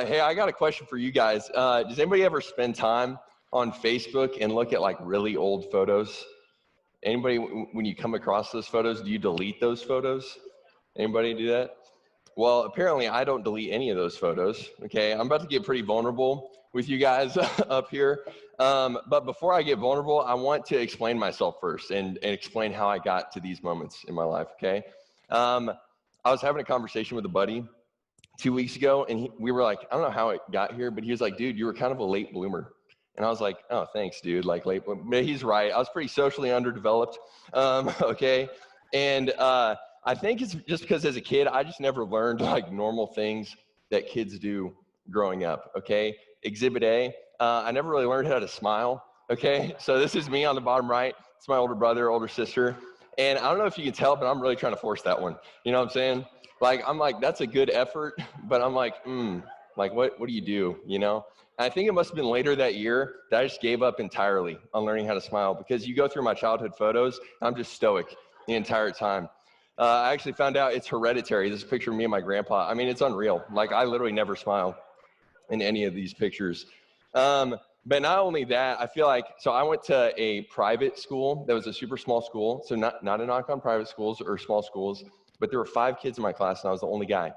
Hey, I got a question for you guys. Does anybody ever spend time on Facebook and look at like really old photos? Anybody, when you come across those photos, do you delete those photos? Anybody do that? Well, apparently I don't delete any of those photos, okay? I'm about to get pretty vulnerable with you guys up here. But before I get vulnerable, I want to explain myself first and explain how I got to these moments in my life, okay? I was having a conversation with a buddy 2 weeks ago, and we were like, I don't know how it got here, but he was like, dude, you were kind of a late bloomer. And I was like, oh, thanks, dude, like late bloomer. But he's right. I was pretty socially underdeveloped, okay? And I think it's just because as a kid, I just never learned like normal things that kids do growing up, okay? Exhibit A, I never really learned how to smile, okay? So this is me on the bottom right. It's my older brother, older sister. And I don't know if you can tell, but I'm really trying to force that one. You know what I'm saying? Like, I'm like, that's a good effort, but I'm like, like what do you do, you know? And I think it must have been later that year that I just gave up entirely on learning how to smile, because you go through my childhood photos, I'm just stoic the entire time. I actually found out it's hereditary. This is a picture of me and my grandpa. I mean, it's unreal. Like, I literally never smile in any of these pictures. But not only that, I feel like, so I went to a private school that was a super small school. So not a knock on private schools or small schools, but there were 5 kids in my class and I was the only guy,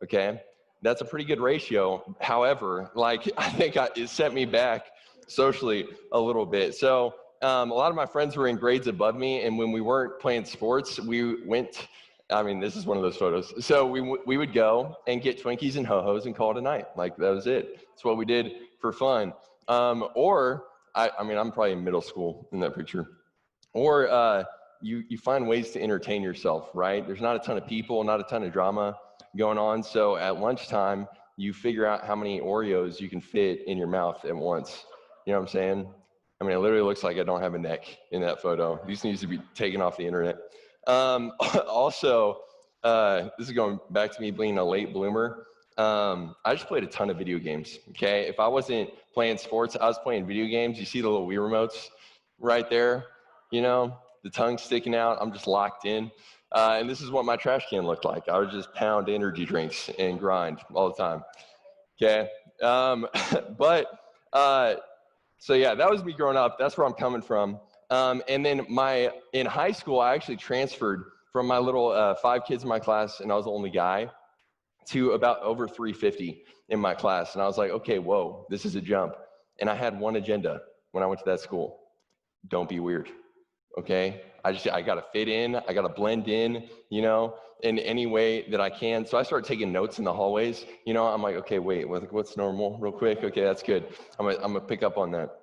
okay? That's a pretty good ratio. However, like, I think it set me back socially a little bit. So a lot of my friends were in grades above me, and when we weren't playing sports, we went, I mean, this is one of those photos. So we would go and get Twinkies and Ho-Hos and call it a night. Like, that was it. That's what we did for fun. Or, I mean, I'm probably in middle school in that picture. Or you find ways to entertain yourself, right? There's not a ton of people, not a ton of drama going on. So at lunchtime, you figure out how many Oreos you can fit in your mouth at once. You know what I'm saying? I mean, it literally looks like I don't have a neck in that photo. This needs to be taken off the internet. Also, this is going back to me being a late bloomer. I just played a ton of video games, okay? If I wasn't playing sports, I was playing video games. You see the little Wii remotes right there? You know, the tongue sticking out. I'm just locked in. And this is what my trash can looked like. I would just pound energy drinks and grind all the time, okay? So yeah, that was me growing up. That's where I'm coming from. And then in high school, I actually transferred from my little 5 kids in my class, and I was the only guy, to about over 350 in my class. And I was like, okay, whoa, this is a jump. And I had one agenda when I went to that school. Don't be weird, okay? I gotta fit in, I gotta blend in, you know, in any way that I can. So I started taking notes in the hallways. You know, I'm like, okay, wait, what's normal real quick? Okay, that's good. I'm gonna pick up on that.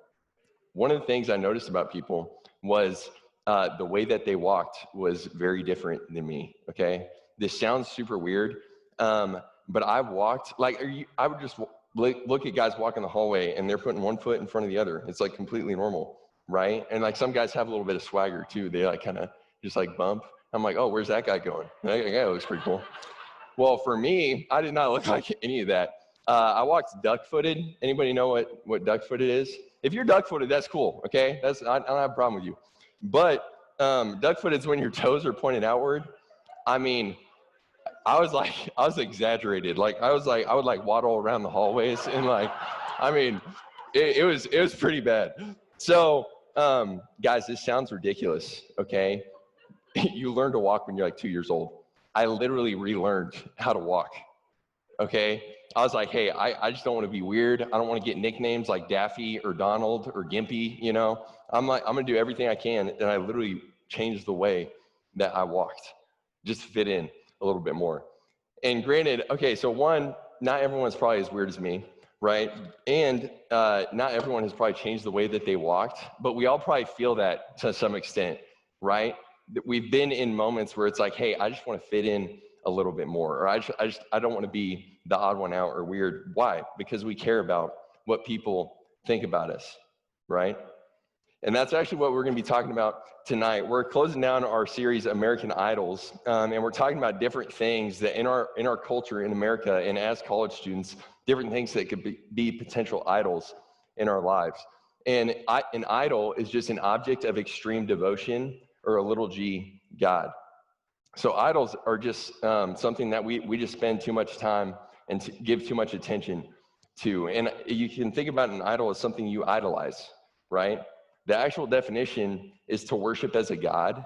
One of the things I noticed about people was the way that they walked was very different than me, okay? This sounds super weird, but I've walked, like, I would just look at guys walking the hallway and they're putting one foot in front of the other. It's like completely normal, right? And like some guys have a little bit of swagger too. They like kind of just like bump. I'm like, oh, where's that guy going? That guy looks pretty cool. Well, for me, I did not look like any of that. I walked duck-footed. Anybody know what duck-footed is? If you're duck-footed, that's cool, okay? I don't have a problem with you. But duck-footed is when your toes are pointed outward. I mean, I was exaggerated. Like, I would like waddle around the hallways and like, I mean, it was pretty bad. So, guys, this sounds ridiculous, okay? You learn to walk when you're like 2 years old. I literally relearned how to walk, okay? I was like, hey, I just don't want to be weird. I don't want to get nicknames like Daffy or Donald or Gimpy, you know? I'm like, I'm going to do everything I can, and I literally changed the way that I walked just to fit in a little bit more. And granted, okay, so one, not everyone's probably as weird as me, right? And not everyone has probably changed the way that they walked, but we all probably feel that to some extent, right? We've been in moments where it's like, hey, I just want to fit in a little bit more, or I don't want to be the odd one out or weird. Why? Because we care about what people think about us, right? And that's actually what we're going to be talking about tonight. We're closing down our series, American Idols, and we're talking about different things that in our culture in America, and as college students, different things that could be potential idols in our lives. And an idol is just an object of extreme devotion, or a little g God. So idols are just something that we just spend too much time and give too much attention too. And you can think about an idol as something you idolize, right? The actual definition is to worship as a god.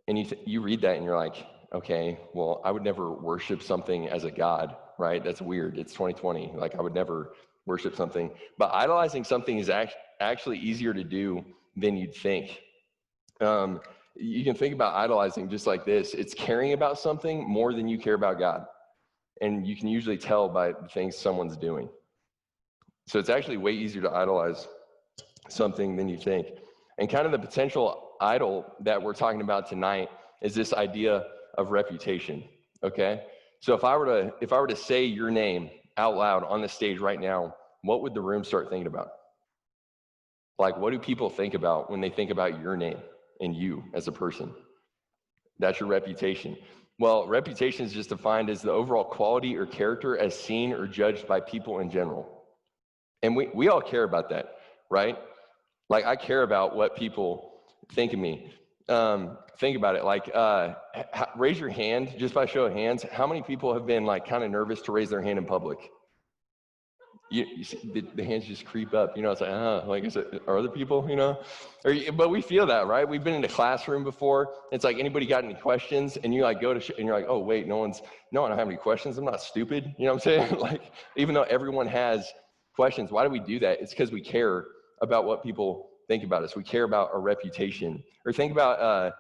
And you read that and you're like, okay, well, I would never worship something as a god, right? That's weird. It's 2020. Like, I would never worship something. But idolizing something is actually easier to do than you'd think. You can think about idolizing just like this. It's caring about something more than you care about God. And you can usually tell by the things someone's doing. So it's actually way easier to idolize something than you think. And kind of the potential idol that we're talking about tonight is this idea of reputation, okay? So if I were to say your name out loud on the stage right now, what would the room start thinking about? Like, what do people think about when they think about your name and you as a person? That's your reputation. Well, reputation is just defined as the overall quality or character as seen or judged by people in general. And we all care about that, right? Like, I care about what people think of me. Think about it, like, raise your hand, just by show of hands. How many people have been like kind of nervous to raise their hand in public? You see, the hands just creep up, it's like, are other people, but we feel that, right? We've been in a classroom before. It's like, anybody got any questions? And you like go to, and you're like, oh wait, no, I don't have any questions. I'm not stupid. You know what I'm saying? Like, even though everyone has questions, why do we do that? It's because we care about what people think about us. We care about our reputation. Or think about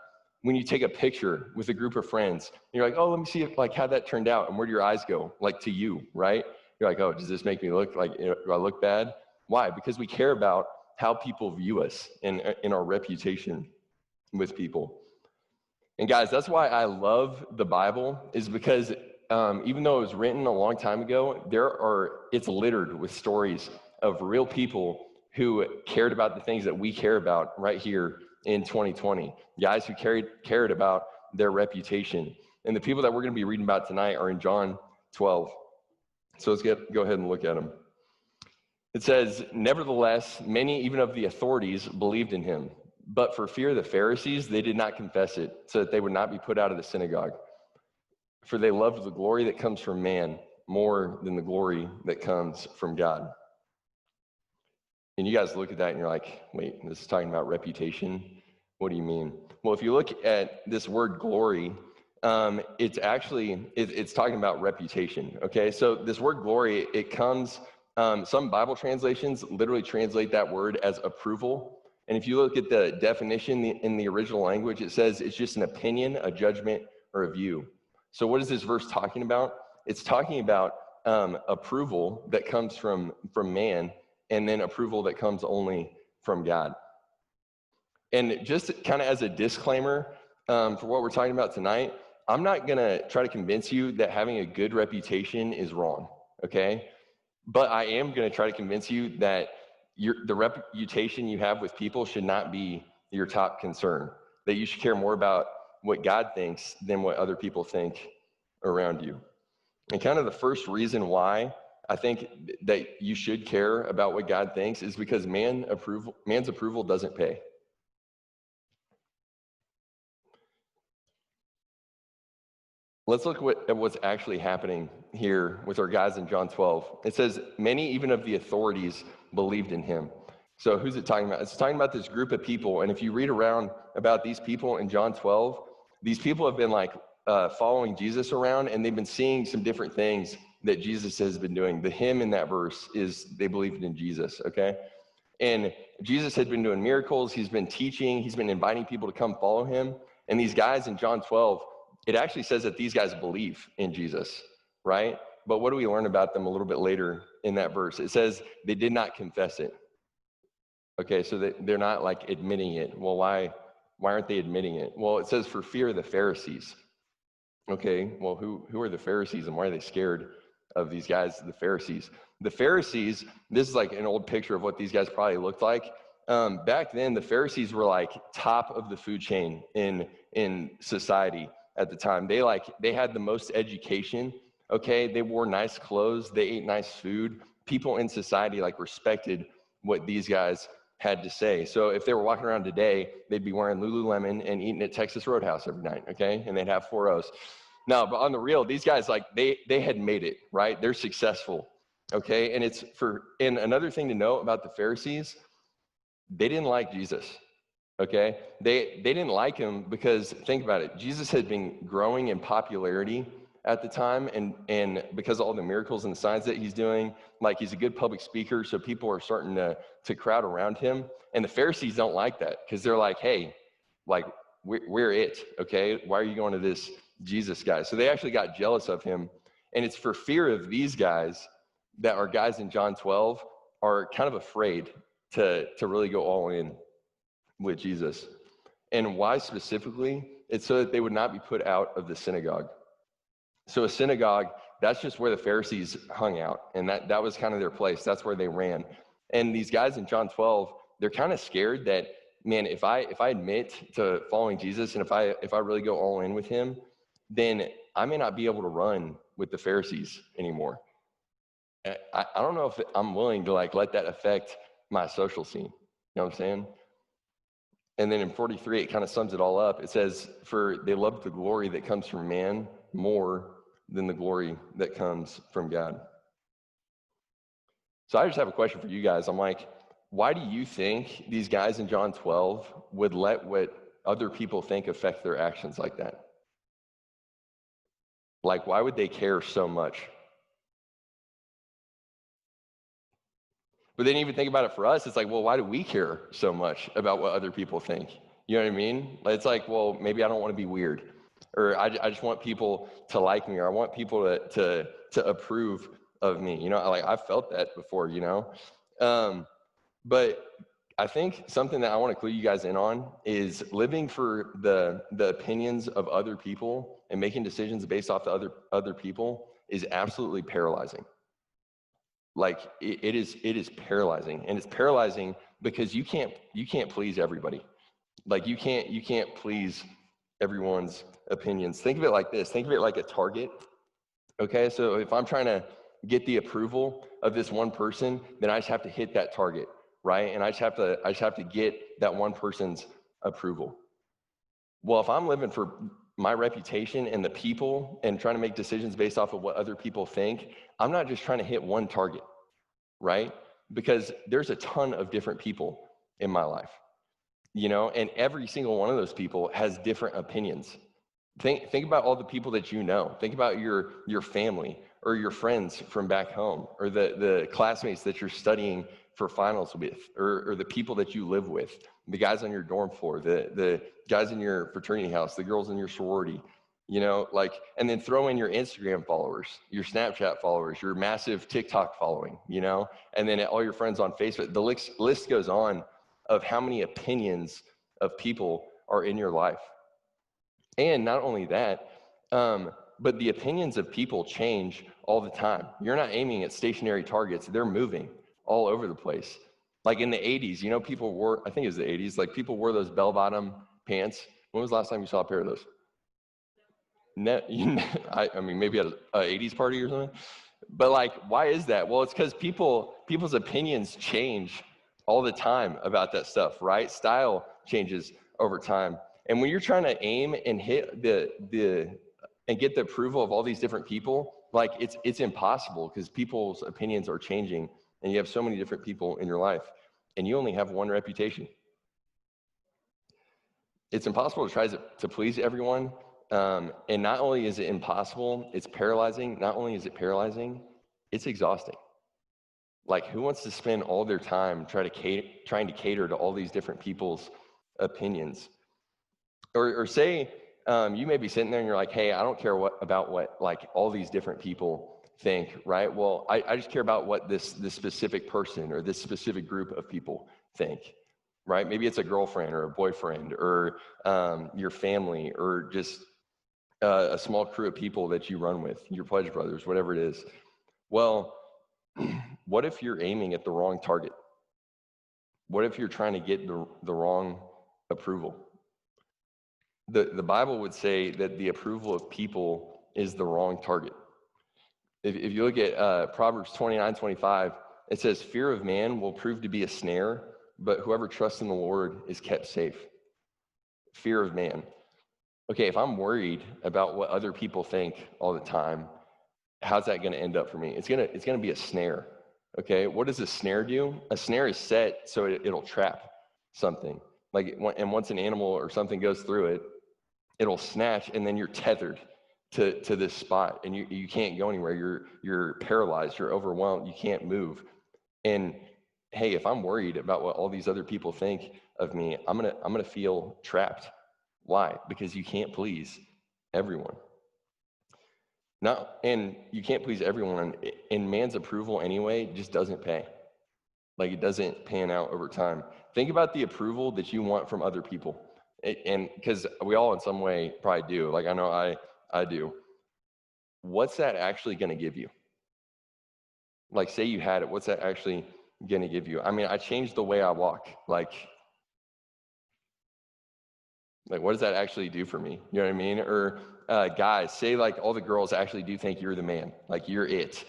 when you take a picture with a group of friends, and you're like, oh, let me see if, like, how that turned out, and where do your eyes go, like, to you, right? You're like, oh, does this make me look like, do I look bad? Why? Because we care about how people view us and in our reputation with people. And guys, that's why I love the Bible, is because even though it was written a long time ago, it's littered with stories of real people who cared about the things that we care about right here in 2020. Guys who cared about their reputation. And the people that we're going to be reading about tonight are in John 12. So let's go ahead and look at them. It says, nevertheless, many even of the authorities believed in him. But for fear of the Pharisees, they did not confess it, so that they would not be put out of the synagogue. For they loved the glory that comes from man more than the glory that comes from God. And you guys look at that and you're like, wait, this is talking about reputation? What do you mean? Well, if you look at this word glory, it's talking about reputation, okay? So this word glory, it comes, some Bible translations literally translate that word as approval. And if you look at the definition in the original language, it says it's just an opinion, a judgment, or a view. So what is this verse talking about? It's talking about approval that comes from man, and then approval that comes only from God. And just kind of as a disclaimer for what we're talking about tonight, I'm not going to try to convince you that having a good reputation is wrong, okay? But I am going to try to convince you that the reputation you have with people should not be your top concern, that you should care more about what God thinks than what other people think around you. And kind of the first reason why I think that you should care about what God thinks is because man's approval doesn't pay. Let's look at what's actually happening here with our guys in John 12. It says, many even of the authorities believed in him. So who's it talking about? It's talking about this group of people. And if you read around about these people in John 12, these people have been like following Jesus around, and they've been seeing some different things that Jesus has been doing. The him in that verse is they believed in Jesus, okay? And Jesus had been doing miracles. He's been teaching. He's been inviting people to come follow him. And these guys in John 12, it actually says that these guys believe in Jesus, right? But what do we learn about them a little bit later in that verse? It says they did not confess it. Okay, so they're not like admitting it. Well, why aren't they admitting it? Well, it says for fear of the Pharisees. Okay, well, who are the Pharisees, and why are they scared of these guys, the Pharisees? The Pharisees, this is like an old picture of what these guys probably looked like. Back then, the Pharisees were like top of the food chain in society at the time. They had the most education, okay? They wore nice clothes, they ate nice food. People in society like respected what these guys had to say. So if they were walking around today, they'd be wearing Lululemon and eating at Texas Roadhouse every night, okay? And they'd have 4 O's. No, but on the real, these guys, like, they had made it, right? They're successful. Okay, and another thing to know about the Pharisees, they didn't like Jesus. Okay, they didn't like him because, think about it, Jesus had been growing in popularity at the time, and because of all the miracles and the signs that he's doing, like, he's a good public speaker, so people are starting to crowd around him. And the Pharisees don't like that, because they're like, hey, like, we're it, okay? Why are you going to this Jesus guy? So they actually got jealous of him, and it's for fear of these guys that our guys in John 12 are kind of afraid to really go all in with Jesus. And why specifically? It's so that they would not be put out of the synagogue. So a synagogue, that's just where the Pharisees hung out, and that was kind of their place. That's where they ran. And these guys in John 12, they're kind of scared that, man, if I admit to following Jesus, and if I really go all in with him, then I may not be able to run with the Pharisees anymore. I don't know if I'm willing to let that affect my social scene. You know what I'm saying? And then in 43, it kind of sums it all up. It says, for they loved the glory that comes from man more than the glory that comes from God. So I just have a question for you guys. I'm like, why do you think these guys in John 12 would let what other people think affect their actions like that? Like, why would they care so much? But then even think about it for us, it's like, well, why do we care so much about what other people think? You know what I mean? It's like, well, maybe I don't want to be weird, or I just want people to like me, or I want people to approve of me. You know, I've felt that before, you know? But I think something that I want to clue you guys in on is living for the opinions of other people and making decisions based off the other people is absolutely paralyzing. Like, it is paralyzing, and it's paralyzing because you can't please everybody. Like, you can't please everyone's opinions. Think of it like this. Think of it like a target. Okay, so if I'm trying to get the approval of this one person, then I just have to hit that target, right? And I just have to get that one person's approval. Well, if I'm living for my reputation and the people and trying to make decisions based off of what other people think, I'm not just trying to hit one target, right? Because there's a ton of different people in my life, you know, and every single one of those people has different opinions. Think about all the people that you know. Think about your family or your friends from back home, or the classmates that you're studying for finals with, or the people that you live with, the guys on your dorm floor, the guys in your fraternity house, the girls in your sorority, you know, like, and then throw in your Instagram followers, your Snapchat followers, your massive TikTok following, you know, and then all your friends on Facebook. The list goes on of how many opinions of people are in your life. And not only that, but the opinions of people change all the time. You're not aiming at stationary targets. They're moving all over the place. Like in the 80s, you know, people wore, I think it was the 80s, like people wore those bell-bottom pants. When was the last time you saw a pair of those? I mean, maybe at an 80s party or something. But like, why is that? Well, it's because people's opinions change all the time about that stuff, right? Style changes over time. And when you're trying to aim and hit and get the approval of all these different people, like, it's impossible, because people's opinions are changing, and you have so many different people in your life, and you only have one reputation. It's impossible to try to please everyone. And not only is it impossible, it's paralyzing. Not only is it paralyzing, it's exhausting. Like, who wants to spend all their time trying to cater to all these different people's opinions? Or say you may be sitting there and you're like, hey, I don't care about what like all these different people think, right? Well, I just care about what this specific person or this specific group of people think, right? Maybe it's a girlfriend or a boyfriend, or your family, or just a small crew of people that you run with, your pledge brothers, whatever it is. Well, what if you're aiming at the wrong target? What if you're trying to get the wrong approval? The Bible would say that the approval of people is the wrong target. If you look at Proverbs 29:25, it says, fear of man will prove to be a snare, but whoever trusts in the Lord is kept safe. Fear of man. Okay, if I'm worried about what other people think all the time, how's that going to end up for me? It's going to be a snare. Okay. What does a snare do? A snare is set so it'll trap something. And once an animal or something goes through it, it'll snatch, and then you're tethered to this spot, and you can't go anywhere. You're paralyzed. You're overwhelmed. You can't move. And hey, if I'm worried about what all these other people think of me, I'm gonna feel trapped. Why? Because you can't please everyone. And you can't please everyone, and man's approval anyway just doesn't pay. Like, it doesn't pan out over time. Think about the approval that you want from other people. And because we all in some way probably do. Like, I know I do. What's that actually going to give you? Like, say you had it, what's that actually going to give you? I mean, I changed the way I walk. Like, what does that actually do for me? You know what I mean? Or guys, say like all the girls actually do think you're the man. Like, you're it.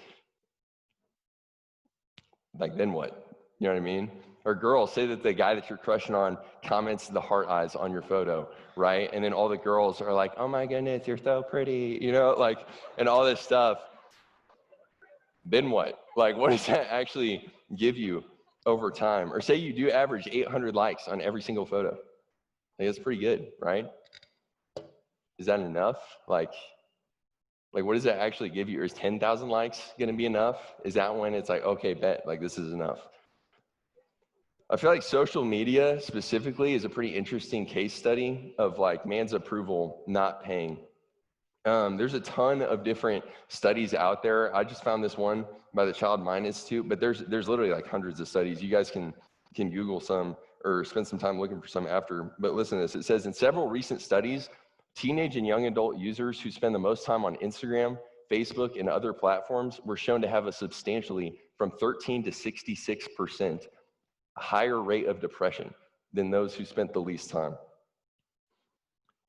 Like, then what? You know what I mean? Or girls, say that the guy that you're crushing on comments the heart eyes on your photo, right? And then all the girls are like, oh my goodness, you're so pretty, you know, like, and all this stuff. Then what? Like, what does that actually give you over time? Or say you do average 800 likes on every single photo. Like, that's pretty good, right? Is that enough? Like what does that actually give you? Or is 10,000 likes going to be enough? Is that when it's like, okay, bet, like, this is enough? I feel like social media specifically is a pretty interesting case study of like man's approval not paying. There's a ton of different studies out there. I just found this one by the Child Mind Institute, but there's literally like hundreds of studies. You guys can Google some or spend some time looking for some after. But listen to this. It says in several recent studies, teenage and young adult users who spend the most time on Instagram, Facebook, and other platforms were shown to have a substantially from 13 to 66% higher rate of depression than those who spent the least time.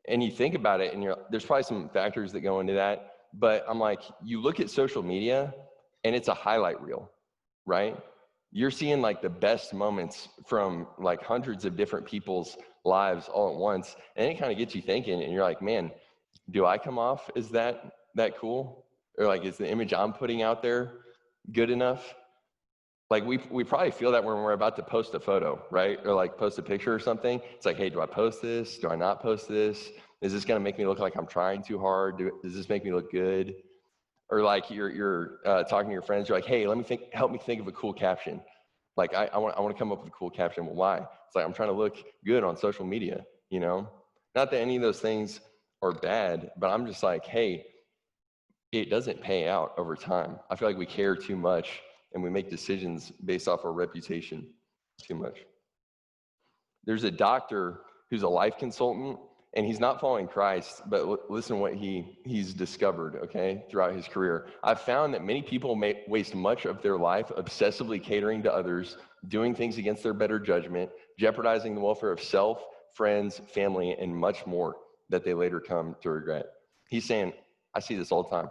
And you think about it, and there's probably some factors that go into that, but I'm like, you look at social media, and it's a highlight reel, right? You're seeing like the best moments from like hundreds of different people's lives all at once, and it kind of gets you thinking, and you're like, man, do I come off as that cool? Or like, is the image I'm putting out there good enough? Like, we probably feel that when we're about to post a photo, right? Or like post a picture or something. It's like, hey, do I post this? Do I not post this? Is this going to make me look like I'm trying too hard? Does this make me look good? Or like you're talking to your friends, you're like, hey, help me think of a cool caption. Like, I want to come up with a cool caption. Well, why? It's like, I'm trying to look good on social media, you know? Not that any of those things are bad, but I'm just like, hey, it doesn't pay out over time. I feel like we care too much, and we make decisions based off our reputation too much. There's a doctor who's a life consultant, and he's not following Christ, but listen to what he's discovered, okay, throughout his career. I've found that many people waste much of their life obsessively catering to others, doing things against their better judgment, jeopardizing the welfare of self, friends, family, and much more that they later come to regret. He's saying, I see this all the time.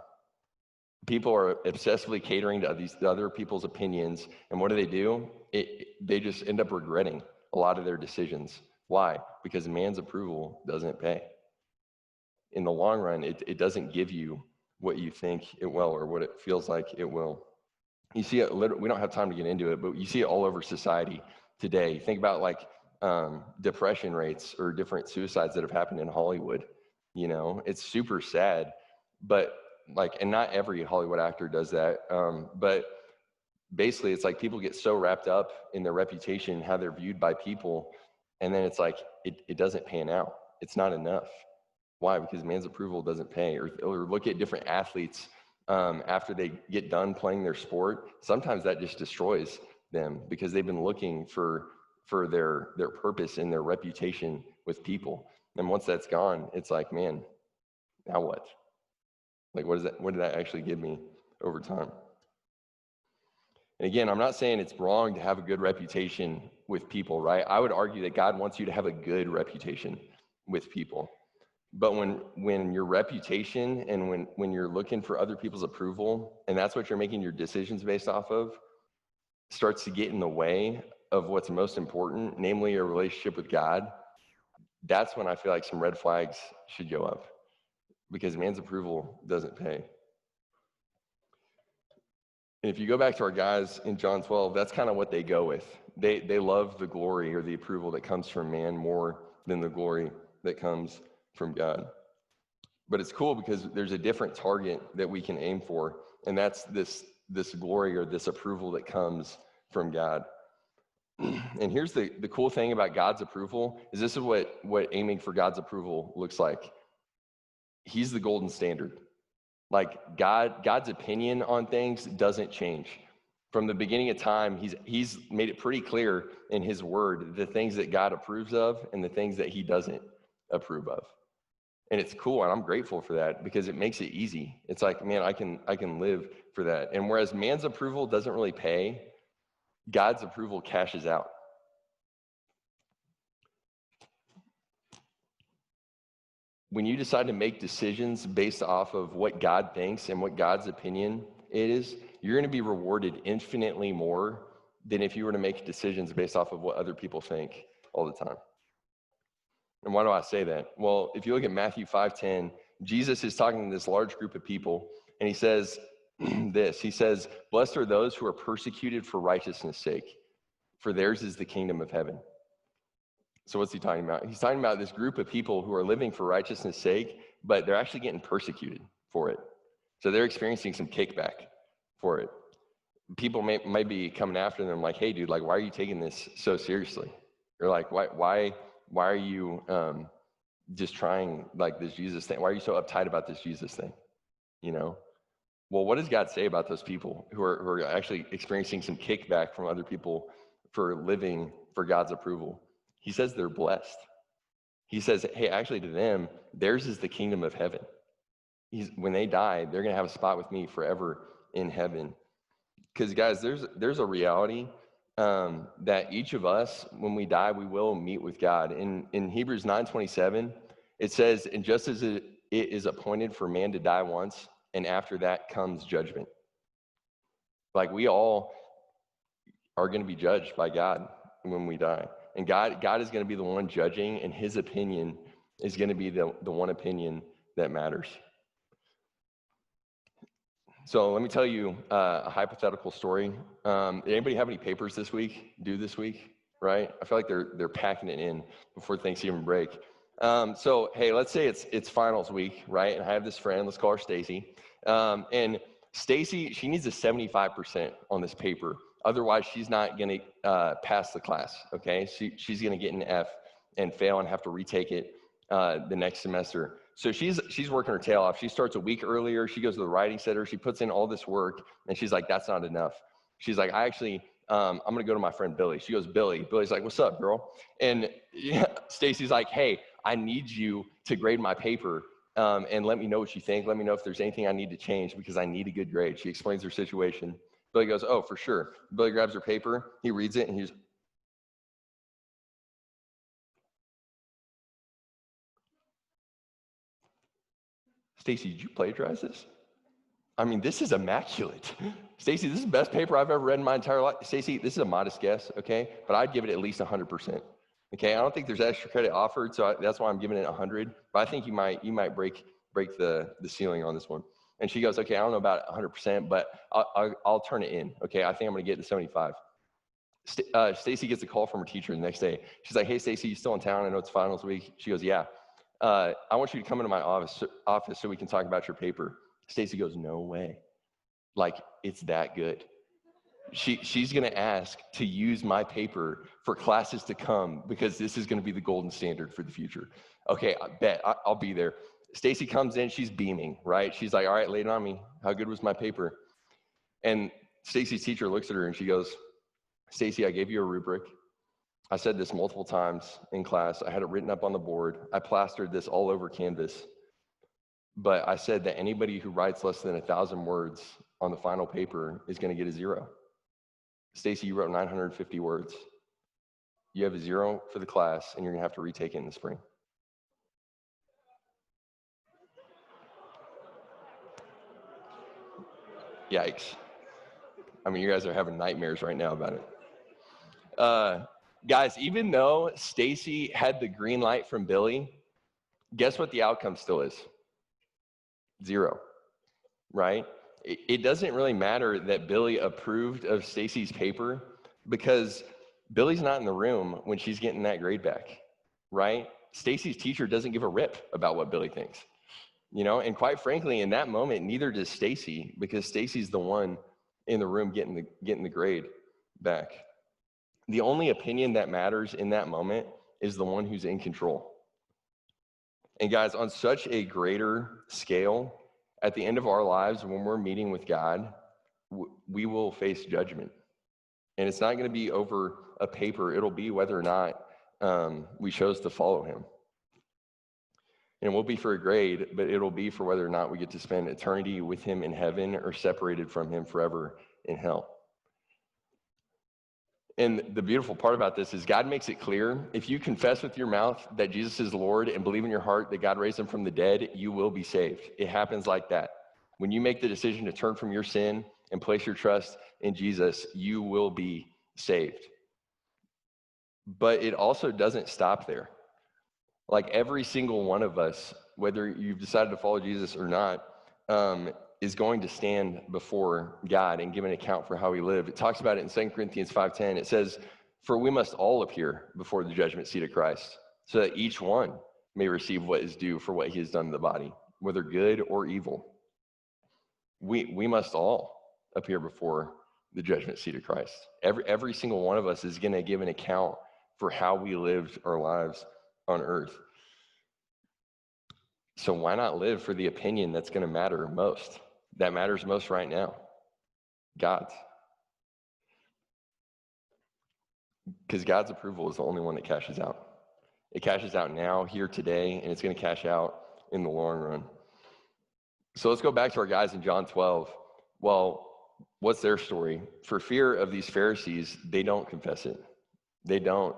People are obsessively catering to these other people's opinions, and what do? They just end up regretting a lot of their decisions. Why? Because man's approval doesn't pay. In the long run, it doesn't give you what you think it will or what it feels like it will. You see it, we don't have time to get into it, but you see it all over society today. Think about like depression rates or different suicides that have happened in Hollywood. You know, it's super sad, but like, and not every Hollywood actor does that, but basically it's like people get so wrapped up in their reputation, how they're viewed by people, and then it's like, it doesn't pan out. It's not enough. Why? Because man's approval doesn't pay. Or look at different athletes after they get done playing their sport. Sometimes that just destroys them because they've been looking for their purpose and their reputation with people. And once that's gone, it's like, man, now what? Like, what did that actually give me over time? And again, I'm not saying it's wrong to have a good reputation with people, right? I would argue that God wants you to have a good reputation with people. But when your reputation and when you're looking for other people's approval, and that's what you're making your decisions based off of, starts to get in the way of what's most important, namely a relationship with God, that's when I feel like some red flags should go up. Because man's approval doesn't pay. And if you go back to our guys in John 12, that's kind of what they go with. They love the glory or the approval that comes from man more than the glory that comes from God. But it's cool because there's a different target that we can aim for, and that's this glory or this approval that comes from God. And here's the cool thing about God's approval is this is what aiming for God's approval looks like. He's the golden standard. Like God's opinion on things doesn't change. From the beginning of time, he's made it pretty clear in his word the things that God approves of and the things that he doesn't approve of. And it's cool, and I'm grateful for that because it makes it easy. It's like, man, I can live for that. And whereas man's approval doesn't really pay, God's approval cashes out. When you decide to make decisions based off of what God thinks and what God's opinion is, you're going to be rewarded infinitely more than if you were to make decisions based off of what other people think all the time. And why do I say that? Well, if you look at Matthew 5:10, Jesus is talking to this large group of people, and he says this. He says, "Blessed are those who are persecuted for righteousness' sake, for theirs is the kingdom of heaven." So what's he talking about? He's talking about this group of people who are living for righteousness' sake, but they're actually getting persecuted for it. So they're experiencing some kickback for it. People might be coming after them like, "Hey, dude, like, why are you taking this so seriously?" Or like, why are you just trying like this Jesus thing? Why are you so uptight about this Jesus thing? You know? Well, what does God say about those people who are actually experiencing some kickback from other people for living for God's approval? He says they're blessed. He says, hey, actually to them, theirs is the kingdom of heaven. When they die, they're going to have a spot with me forever in heaven. Because guys, there's a reality that each of us, when we die, we will meet with God. In Hebrews 9:27, it says, and just as it is appointed for man to die once, and after that comes judgment. Like we all are going to be judged by God when we die. And God is going to be the one judging, and his opinion is going to be the one opinion that matters. So let me tell you a hypothetical story. Anybody have any papers this week, due this week, right? I feel like they're packing it in before Thanksgiving break. So, hey, let's say it's finals week, right? And I have this friend, let's call her Stacy. And Stacy, she needs a 75% on this paper. Otherwise, she's not going to pass the class, okay? She's going to get an F and fail and have to retake it the next semester. So she's working her tail off. She starts a week earlier. She goes to the writing center. She puts in all this work, and she's like, that's not enough. She's like, I'm going to go to my friend Billy. She goes, Billy. Billy's like, what's up, girl? And Stacy's like, hey, I need you to grade my paper and let me know what you think. Let me know if there's anything I need to change because I need a good grade. She explains her situation. Billy goes, oh, for sure. Billy grabs her paper. He reads it, and he's Stacy, did you plagiarize this? I mean, this is immaculate. Stacy, this is the best paper I've ever read in my entire life. Stacy, this is a modest guess, okay? But I'd give it at least 100%. Okay, I don't think there's extra credit offered, so that's why I'm giving it 100. But I think you might break the ceiling on this one. And she goes, okay, I don't know about 100%, but I'll turn it in. Okay, I think I'm gonna get to 75. Stacy gets a call from her teacher the next day. She's like, hey, Stacy, you still in town? I know it's finals week. She goes, yeah. I want you to come into my office so we can talk about your paper. Stacy goes, no way. Like, it's that good. She's going to ask to use my paper for classes to come because this is going to be the golden standard for the future. Okay, I bet I'll be there. Stacy comes in, she's beaming, right? She's like, all right, lay it on me. How good was my paper? And Stacy's teacher looks at her and she goes, Stacy, I gave you a rubric. I said this multiple times in class. I had it written up on the board. I plastered this all over Canvas. But I said that anybody who writes less than 1,000 words on the final paper is going to get a 0. Stacy, you wrote 950 words. You have a 0 for the class, and you're going to have to retake it in the spring. Yikes. I mean, you guys are having nightmares right now about it. Guys, even though Stacy had the green light from Billy, guess what the outcome still is? 0, right? it doesn't really matter that Billy approved of Stacy's paper because Billy's not in the room when she's getting that grade back, right? Stacy's teacher doesn't give a rip about what Billy thinks, and quite frankly, in that moment, neither does Stacy, because Stacy's the one in the room getting the grade back. The only opinion that matters in that moment is the one who's in control. And guys, on such a greater scale, at the end of our lives, when we're meeting with God, we will face judgment. And it's not going to be over a paper. It'll be whether or not we chose to follow him. And it won't be for a grade, but it'll be for whether or not we get to spend eternity with him in heaven or separated from him forever in hell. And the beautiful part about this is God makes it clear, if you confess with your mouth that Jesus is Lord and believe in your heart that God raised him from the dead, you will be saved. It happens like that. When you make the decision to turn from your sin and place your trust in Jesus, you will be saved. But it also doesn't stop there. Like every single one of us, whether you've decided to follow Jesus or not, is going to stand before God and give an account for how we live. It talks about it in 2 Corinthians 5:10. It says, "For we must all appear before the judgment seat of Christ, so that each one may receive what is due for what he has done to the body, whether good or evil." We must all appear before the judgment seat of Christ. Every single one of us is going to give an account for how we lived our lives on earth. So why not live for the opinion that's going to matter most? That matters most right now. God's. Because God's approval is the only one that cashes out. It cashes out now, here, today, and it's going to cash out in the long run. So let's go back to our guys in John 12. Well, what's their story? For fear of these Pharisees, they don't confess it. They don't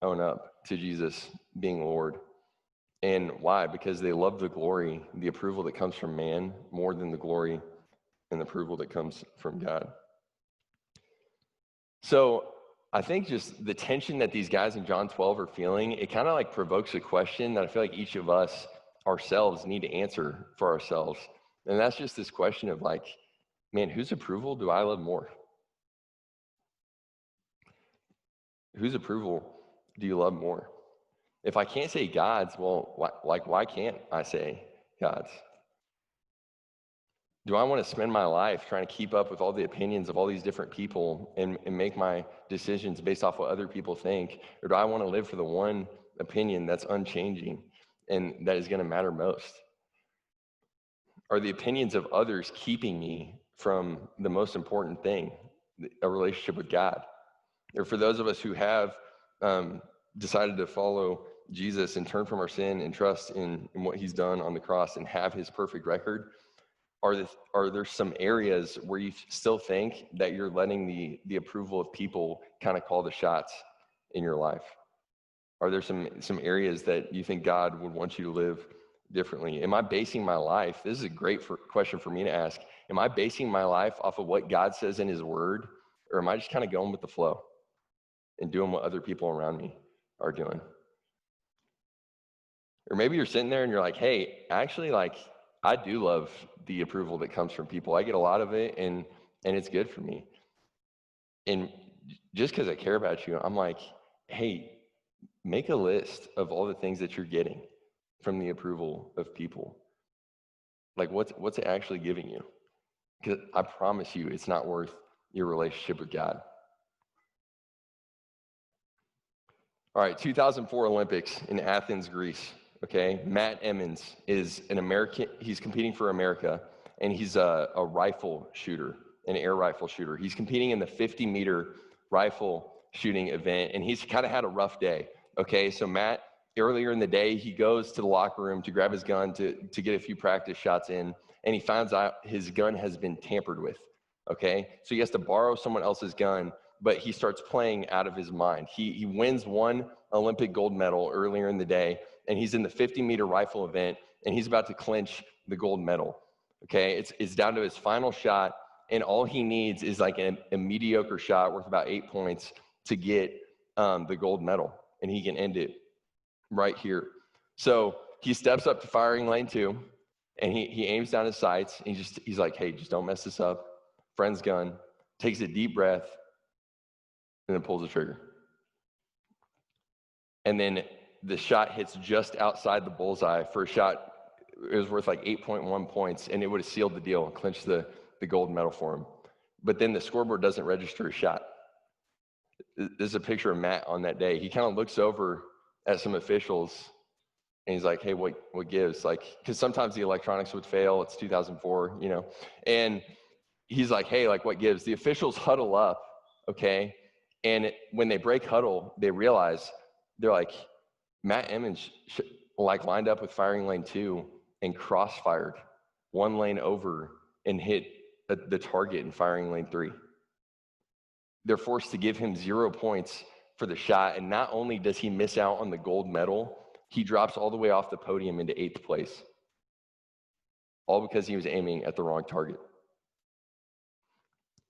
own up to Jesus being Lord. And why? Because they love the glory, the approval that comes from man, more than the glory and the approval that comes from God. So I think just the tension that these guys in John 12 are feeling, it kind of like provokes a question that I feel like each of us ourselves need to answer for ourselves. And that's just this question of like, man, whose approval do I love more? Whose approval do you love more? If I can't say God's, well, why can't I say God's? Do I want to spend my life trying to keep up with all the opinions of all these different people and make my decisions based off what other people think? Or do I want to live for the one opinion that's unchanging and that is going to matter most? Are the opinions of others keeping me from the most important thing, a relationship with God? Or for those of us who have decided to follow Jesus and turn from our sin and trust in what he's done on the cross and have his perfect record, are there some areas where you still think that you're letting the approval of people kind of call the shots in your life? Are there some areas that you think God would want you to live differently? Am I basing my life, this is a great question for me to ask, am I basing my life off of what God says in his word, or am I just kind of going with the flow and doing what other people around me are doing? Or maybe you're sitting there and you're like, hey, actually, like, I do love the approval that comes from people. I get a lot of it, and it's good for me. And just because I care about you, I'm like, hey, make a list of all the things that you're getting from the approval of people. Like, what's it actually giving you? Because I promise you, it's not worth your relationship with God. All right, 2004 Olympics in Athens, Greece. Okay, Matt Emmons is an American. He's competing for America, and he's a rifle shooter, an air rifle shooter. He's competing in the 50-meter rifle shooting event, and he's kind of had a rough day. Okay, so Matt, earlier in the day, he goes to the locker room to grab his gun to get a few practice shots in, and he finds out his gun has been tampered with. Okay, so he has to borrow someone else's gun, but he starts playing out of his mind. He wins one Olympic gold medal earlier in the day, and he's in the 50-meter rifle event, and he's about to clinch the gold medal. Okay, it's down to his final shot, and all he needs is like a mediocre shot worth about 8 points to get the gold medal, and he can end it right here. So he steps up to firing lane 2, And he aims down his sights, and he's like, hey, just don't mess this up. Friend's gun, takes a deep breath, and then pulls the trigger. And then the shot hits just outside the bullseye for a shot. It was worth like 8.1 points, and it would have sealed the deal and clinched the gold medal for him. But then the scoreboard doesn't register a shot. There's a picture of Matt on that day. He kind of looks over at some officials, and he's like, hey, what gives? Like, because sometimes the electronics would fail. It's 2004, you know. And he's like, hey, like, what gives? The officials huddle up, okay? And when they break huddle, they realize, they're like, Matt Emmons like lined up with firing lane 2 and crossfired one lane over and hit the target in firing lane 3. They're forced to give him 0 points for the shot, and not only does he miss out on the gold medal, he drops all the way off the podium into 8th place, all because he was aiming at the wrong target.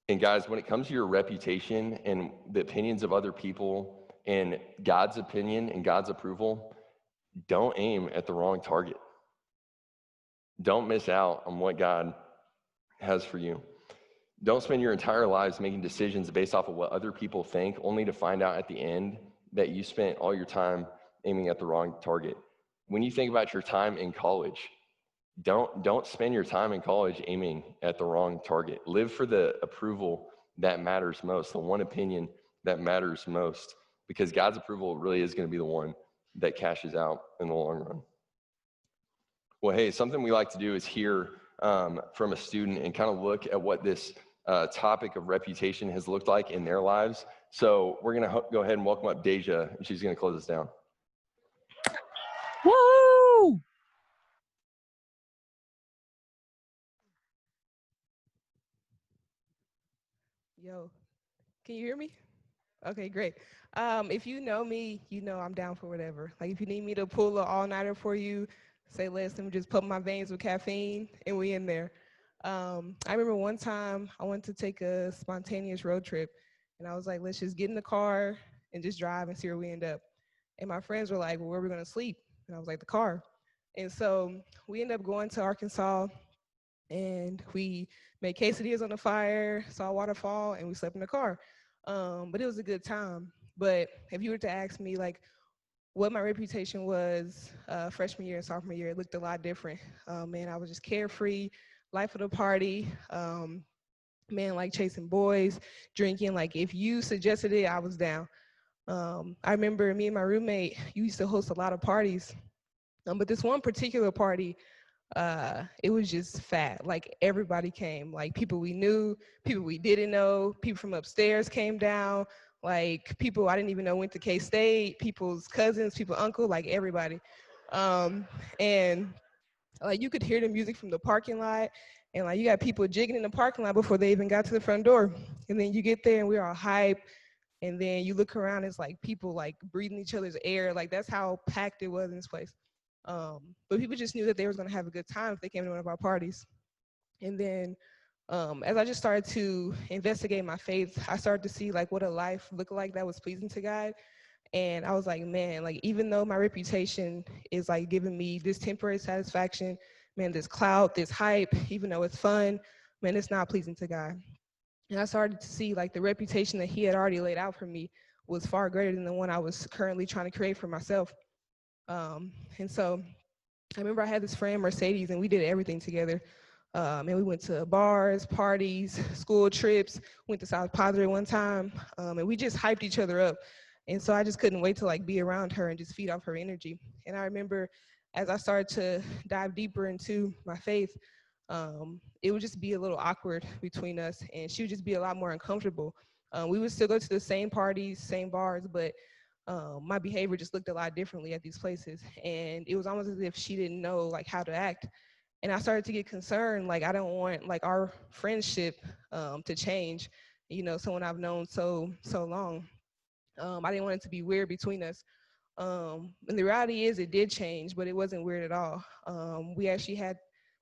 And guys, when it comes to your reputation and the opinions of other people and God's opinion and God's approval, don't aim at the wrong target. Don't miss out on what God has for you. Don't spend your entire lives making decisions based off of what other people think, only to find out at the end that you spent all your time aiming at the wrong target. When you think about your time in college, don't spend your time in college aiming at the wrong target. Live for the approval that matters most, the one opinion that matters most, because God's approval really is going to be the one that cashes out in the long run. Well, hey, something we like to do is hear from a student and kind of look at what this topic of reputation has looked like in their lives. So we're going to go ahead and welcome up Deja, and she's going to close us down. Woo! Yo, can you hear me? Okay, great. If you know me, you know I'm down for whatever. Like if you need me to pull an all-nighter for you, say less, let me just pump my veins with caffeine and we in there. I remember one time I went to take a spontaneous road trip and I was like, let's just get in the car and just drive and see where we end up. And my friends were like, well, where are we gonna sleep? And I was like, the car. And so we ended up going to Arkansas and we made quesadillas on the fire, saw a waterfall, and we slept in the car. But it was a good time. But if you were to ask me, like, what my reputation was freshman year and sophomore year, it looked a lot different. Man, I was just carefree, life of the party. Man, like chasing boys, drinking. Like, if you suggested it, I was down. I remember me and my roommate used to host a lot of parties. But this one particular party, it was just fat. Like everybody came, like people we knew, people we didn't know, people from upstairs came down, like people I didn't even know went to K-State, people's cousins, people uncle, like everybody. And like you could hear the music from the parking lot, and like you got people jigging in the parking lot before they even got to the front door. And then you get there and we're all hype, and then you look around, it's like people like breathing each other's air. Like that's how packed it was in this place. But people just knew that they was gonna have a good time if they came to one of our parties. And then as I just started to investigate my faith, I started to see like what a life looked like that was pleasing to God. And I was like, man, like even though my reputation is like giving me this temporary satisfaction, man, this clout, this hype, even though it's fun, man, it's not pleasing to God. And I started to see like the reputation that He had already laid out for me was far greater than the one I was currently trying to create for myself. And so I remember I had this friend, Mercedes, and we did everything together. And we went to bars, parties, school trips, went to South Padre one time, and we just hyped each other up. And so I just couldn't wait to like be around her and just feed off her energy. And I remember as I started to dive deeper into my faith, it would just be a little awkward between us, and she would just be a lot more uncomfortable. We would still go to the same parties, same bars, but my behavior just looked a lot differently at these places, and it was almost as if she didn't know like how to act. And I started to get concerned, like I don't want like our friendship to change, you know, someone I've known so long. I didn't want it to be weird between us. And the reality is it did change, but it wasn't weird at all. We actually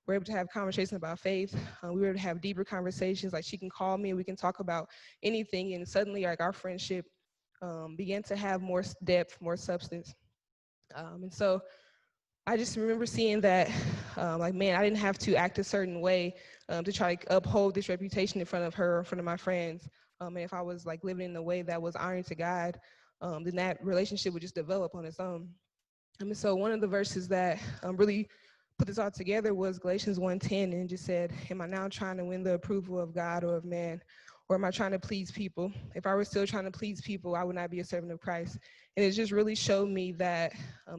were able to have conversations about faith. We were able to have deeper conversations. Like she can call me and we can talk about anything, and suddenly like our friendship began to have more depth, more substance. And so I just remember seeing that, like, man, I didn't have to act a certain way to try to uphold this reputation in front of her, in front of my friends. And if I was like living in a way that was honoring to God, then that relationship would just develop on its own. And so one of the verses that really put this all together was Galatians 1:10, and it just said, am I now trying to win the approval of God or of man? Or am I trying to please people? If I were still trying to please people, I would not be a servant of Christ. And it just really showed me that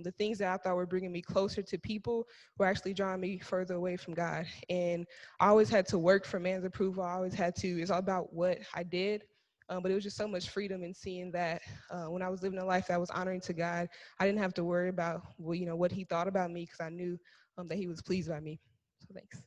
the things that I thought were bringing me closer to people were actually drawing me further away from God. And I always had to work for man's approval. I always had to, it's all about what I did. But it was just so much freedom in seeing that when I was living a life that was honoring to God, I didn't have to worry about, well, what he thought about me, because I knew that he was pleased by me. So thanks.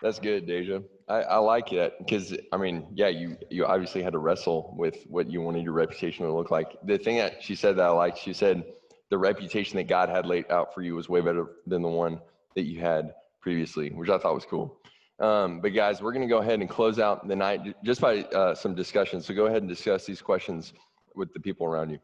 That's good, Deja. I like that because, I mean, yeah, you obviously had to wrestle with what you wanted your reputation to look like. The thing that she said that I liked, she said the reputation that God had laid out for you was way better than the one that you had previously, which I thought was cool. But guys, we're going to go ahead and close out the night just by some discussion. So go ahead and discuss these questions with the people around you.